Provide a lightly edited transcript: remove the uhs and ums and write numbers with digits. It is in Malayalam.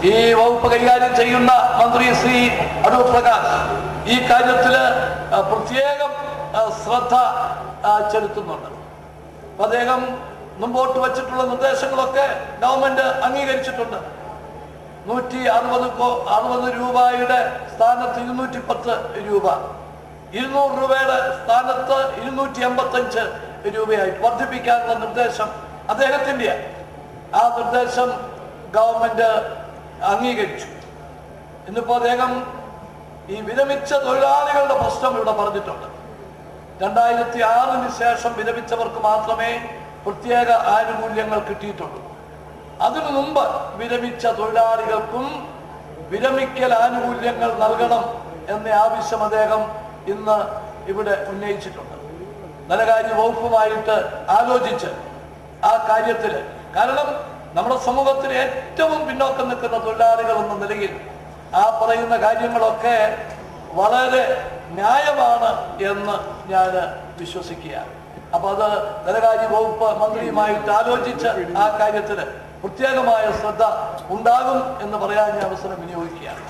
ഈ വകുപ്പ് കൈകാര്യം ചെയ്യുന്ന മന്ത്രി ശ്രീ അടൂർ പ്രകാശ് ഈ കാര്യത്തിൽ പ്രത്യേകം ശ്രദ്ധ ചെലുത്തുന്നുണ്ട്. അദ്ദേഹം മുമ്പോട്ട് വച്ചിട്ടുള്ള നിർദ്ദേശങ്ങളൊക്കെ ഗവൺമെന്റ് അംഗീകരിച്ചിട്ടുണ്ട്. 160 രൂപയുടെ സ്ഥാനത്ത് 210 രൂപ, 200 രൂപയുടെ സ്ഥാനത്ത് 285 രൂപയായി വർദ്ധിപ്പിക്കാനുള്ള നിർദ്ദേശം അദ്ദേഹത്തിൻ്റെ. ആ നിർദ്ദേശം ഗവൺമെന്റ് അംഗീകരിച്ചു. ഇന്നിപ്പോ അദ്ദേഹം ഈ വിരമിച്ച തൊഴിലാളികളുടെ പ്രശ്നം ഇവിടെ പറഞ്ഞിട്ടുണ്ട്. 2006 ശേഷം വിരമിച്ചവർക്ക് മാത്രമേ പ്രത്യേക ആനുകൂല്യങ്ങൾ കിട്ടിയിട്ടുള്ളൂ. അതിനു മുമ്പ് വിരമിച്ച തൊഴിലാളികൾക്കും വിരമിക്കൽ ആനുകൂല്യങ്ങൾ നൽകണം എന്ന ആവശ്യം അദ്ദേഹം ഇന്ന് ഇവിടെ ഉന്നയിച്ചിട്ടുണ്ട്. ധനകാര്യ വകുപ്പുമായിട്ട് ആലോചിച്ച് ആ കാര്യത്തിൽ, കാരണം നമ്മുടെ സമൂഹത്തിൽ ഏറ്റവും പിന്നോക്കം നിൽക്കുന്ന തൊഴിലാളികൾ എന്ന നിലയിൽ ആ പറയുന്ന കാര്യങ്ങളൊക്കെ വളരെ ന്യായമാണ് എന്ന് ഞാൻ വിശ്വസിക്കുകയാണ്. അപ്പൊ അത് ധനകാര്യ വകുപ്പ് മന്ത്രിയുമായിട്ട് ആലോചിച്ച് ആ കാര്യത്തിൽ പ്രത്യേകമായ ശ്രദ്ധ ഉണ്ടാകും എന്ന് പറയാൻ ഞാൻ അവസരം വിനിയോഗിക്കുകയാണ്.